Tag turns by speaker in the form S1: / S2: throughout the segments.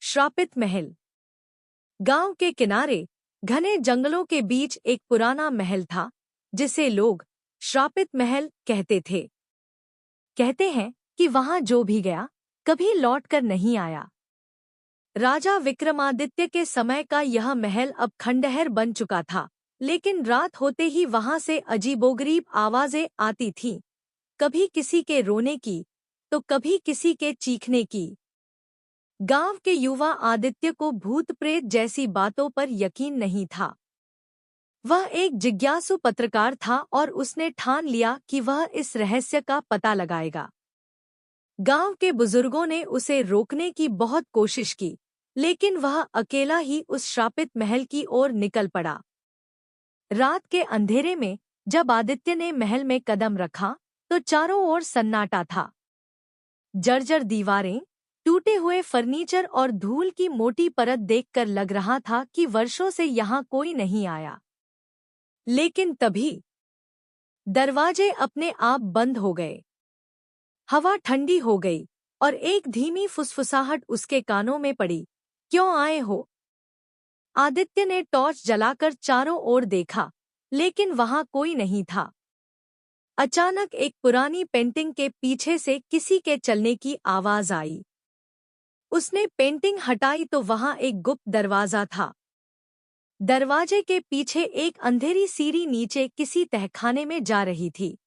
S1: श्रापित महल। गांव के किनारे घने जंगलों के बीच एक पुराना महल था जिसे लोग श्रापित महल कहते थे। कहते हैं कि वहां जो भी गया कभी लौटकर नहीं आया। राजा विक्रमादित्य के समय का यह महल अब खंडहर बन चुका था, लेकिन रात होते ही वहां से अजीबोगरीब आवाजें आती थीं, कभी किसी के रोने की तो कभी किसी के चीखने की। गांव के युवा आदित्य को भूत प्रेत जैसी बातों पर यकीन नहीं था। वह एक जिज्ञासु पत्रकार था और उसने ठान लिया कि वह इस रहस्य का पता लगाएगा। गांव के बुजुर्गों ने उसे रोकने की बहुत कोशिश की, लेकिन वह अकेला ही उस श्रापित महल की ओर निकल पड़ा। रात के अंधेरे में जब आदित्य ने महल में कदम रखा तो चारों ओर सन्नाटा था। जर्जर दीवारें, टूटे हुए फर्नीचर और धूल की मोटी परत देखकर लग रहा था कि वर्षों से यहाँ कोई नहीं आया। लेकिन तभी दरवाजे अपने आप बंद हो गए। हवा ठंडी हो गई और एक धीमी फुसफुसाहट उसके कानों में पड़ी। क्यों आए हो? आदित्य ने टॉर्च जलाकर चारों ओर देखा, लेकिन वहां कोई नहीं था। अचानक एक पुरानी पेंटिंग के पीछे से किसी के चलने की आवाज आई। उसने पेंटिंग हटाई तो वहां एक गुप्त दरवाजा था। दरवाजे के पीछे एक अंधेरी सीढ़ी नीचे किसी तहखाने में जा रही थी।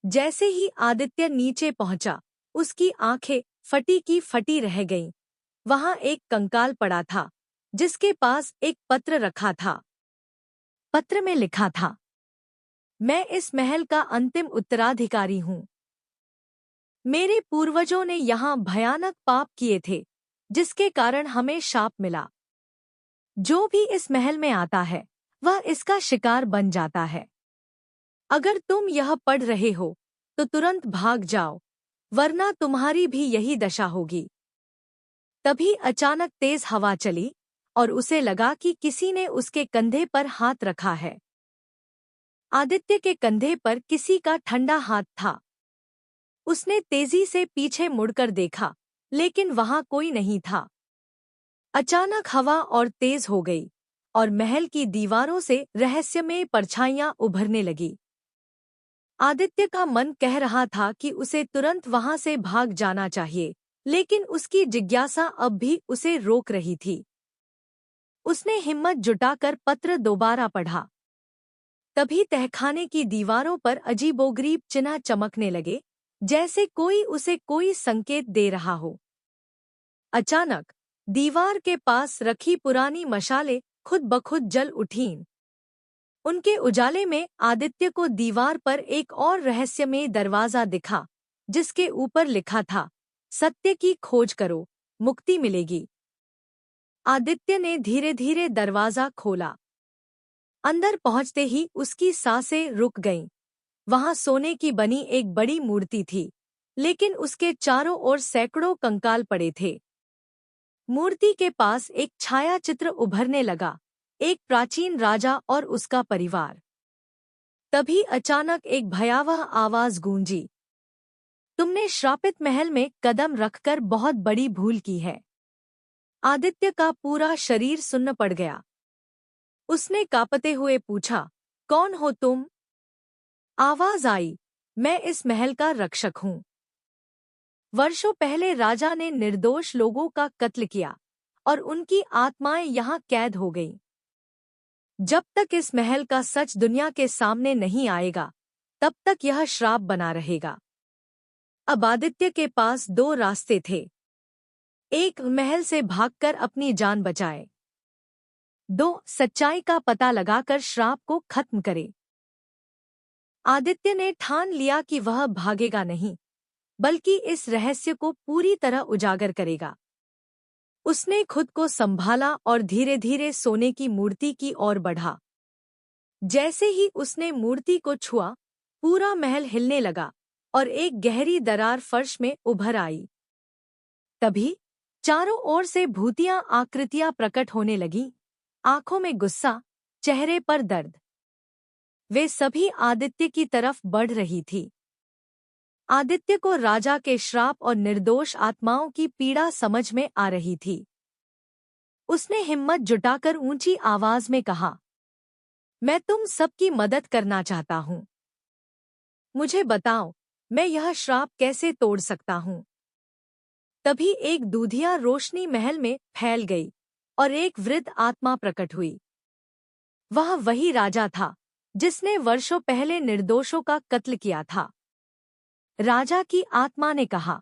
S1: जैसे ही आदित्य नीचे पहुंचा, उसकी आंखें फटी की फटी रह गईं। वहां एक कंकाल पड़ा था, जिसके पास एक पत्र रखा था। पत्र में लिखा था, मैं इस महल का अंतिम उत्तराधिकारी हूं। मेरे पूर्वजों ने यहाँ भयानक पाप किए थे, जिसके कारण हमें शाप मिला। जो भी इस महल में आता है वह इसका शिकार बन जाता है। अगर तुम यह पढ़ रहे हो तो तुरंत भाग जाओ, वरना तुम्हारी भी यही दशा होगी। तभी अचानक तेज हवा चली और उसे लगा कि किसी ने उसके कंधे पर हाथ रखा है। आदित्य के कंधे पर किसी का ठंडा हाथ था। उसने तेजी से पीछे मुड़कर देखा, लेकिन वहां कोई नहीं था। अचानक हवा और तेज हो गई और महल की दीवारों से रहस्यमय परछाइयां उभरने लगी। आदित्य का मन कह रहा था कि उसे तुरंत वहां से भाग जाना चाहिए, लेकिन उसकी जिज्ञासा अब भी उसे रोक रही थी। उसने हिम्मत जुटाकर पत्र दोबारा पढ़ा। तभी तहखाने की दीवारों पर अजीबोगरीब चिन्ह चमकने लगे, जैसे कोई उसे कोई संकेत दे रहा हो। अचानक दीवार के पास रखी पुरानी मशालें खुद ब खुद जल उठीं। उनके उजाले में आदित्य को दीवार पर एक और रहस्यमय दरवाजा दिखा, जिसके ऊपर लिखा था, सत्य की खोज करो, मुक्ति मिलेगी। आदित्य ने धीरे धीरे दरवाजा खोला। अंदर पहुंचते ही उसकी सांसें रुक गईं। वहां सोने की बनी एक बड़ी मूर्ति थी, लेकिन उसके चारों ओर सैकड़ों कंकाल पड़े थे। मूर्ति के पास एक छाया चित्र उभरने लगा, एक प्राचीन राजा और उसका परिवार। तभी अचानक एक भयावह आवाज गूंजी, तुमने श्रापित महल में कदम रखकर बहुत बड़ी भूल की है। आदित्य का पूरा शरीर सुन्न पड़ गया। उसने कांपते हुए पूछा, कौन हो तुम? आवाज आई, मैं इस महल का रक्षक हूँ। वर्षों पहले राजा ने निर्दोष लोगों का कत्ल किया और उनकी आत्माएं यहाँ कैद हो गईं। जब तक इस महल का सच दुनिया के सामने नहीं आएगा, तब तक यह श्राप बना रहेगा। अब आदित्य के पास दो रास्ते थे। एक, महल से भागकर अपनी जान बचाए। दो, सच्चाई का पता लगाकर श्राप को खत्म करे। आदित्य ने ठान लिया कि वह भागेगा नहीं, बल्कि इस रहस्य को पूरी तरह उजागर करेगा। उसने खुद को संभाला और धीरे धीरे सोने की मूर्ति की ओर बढ़ा। जैसे ही उसने मूर्ति को छुआ, पूरा महल हिलने लगा और एक गहरी दरार फर्श में उभर आई। तभी चारों ओर से भूतिया आकृतियां प्रकट होने लगीं, आंखों में गुस्सा, चेहरे पर दर्द। वे सभी आदित्य की तरफ बढ़ रही थी। आदित्य को राजा के श्राप और निर्दोष आत्माओं की पीड़ा समझ में आ रही थी। उसने हिम्मत जुटाकर ऊंची आवाज में कहा, मैं तुम सबकी मदद करना चाहता हूँ। मुझे बताओ, मैं यह श्राप कैसे तोड़ सकता हूँ? तभी एक दूधिया रोशनी महल में फैल गई और एक वृद्ध आत्मा प्रकट हुई। वह वही राजा था जिसने वर्षों पहले निर्दोषों का कत्ल किया था। राजा की आत्मा ने कहा,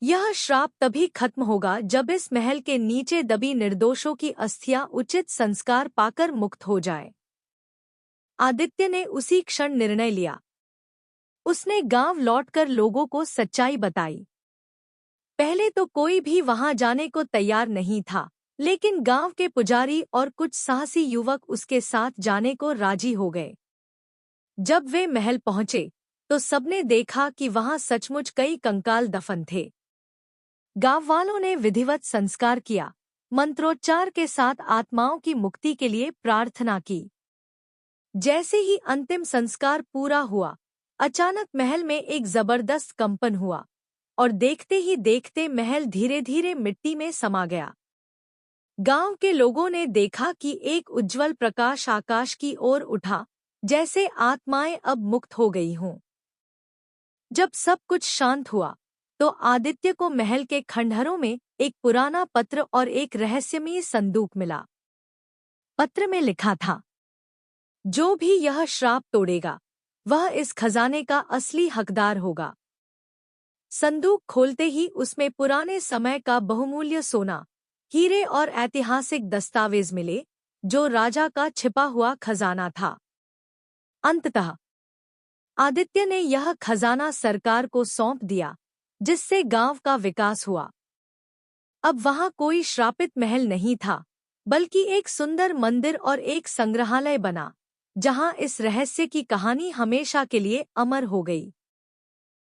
S1: यह श्राप तभी खत्म होगा जब इस महल के नीचे दबी निर्दोषों की अस्थियां उचित संस्कार पाकर मुक्त हो जाए। आदित्य ने उसी क्षण निर्णय लिया। उसने गांव लौटकर लोगों को सच्चाई बताई। पहले तो कोई भी वहां जाने को तैयार नहीं था, लेकिन गांव के पुजारी और कुछ साहसी युवक उसके साथ जाने को राजी हो गए। जब वे महल पहुंचे तो सबने देखा कि वहां सचमुच कई कंकाल दफन थे। गांव वालों ने विधिवत संस्कार किया, मंत्रोच्चार के साथ आत्माओं की मुक्ति के लिए प्रार्थना की। जैसे ही अंतिम संस्कार पूरा हुआ, अचानक महल में एक जबरदस्त कंपन हुआ और देखते ही देखते महल धीरे धीरे मिट्टी में समा गया। गांव के लोगों ने देखा कि एक उज्जवल प्रकाश आकाश की ओर उठा, जैसे आत्माएं अब मुक्त हो गई हों। जब सब कुछ शांत हुआ तो आदित्य को महल के खंडहरों में एक पुराना पत्र और एक रहस्यमयी संदूक मिला। पत्र में लिखा था, जो भी यह श्राप तोड़ेगा वह इस खजाने का असली हकदार होगा। संदूक खोलते ही उसमें पुराने समय का बहुमूल्य सोना, हीरे और ऐतिहासिक दस्तावेज मिले, जो राजा का छिपा हुआ खजाना था। अंततः आदित्य ने यह खजाना सरकार को सौंप दिया, जिससे गांव का विकास हुआ। अब वहां कोई श्रापित महल नहीं था, बल्कि एक सुंदर मंदिर और एक संग्रहालय बना, जहां इस रहस्य की कहानी हमेशा के लिए अमर हो गई।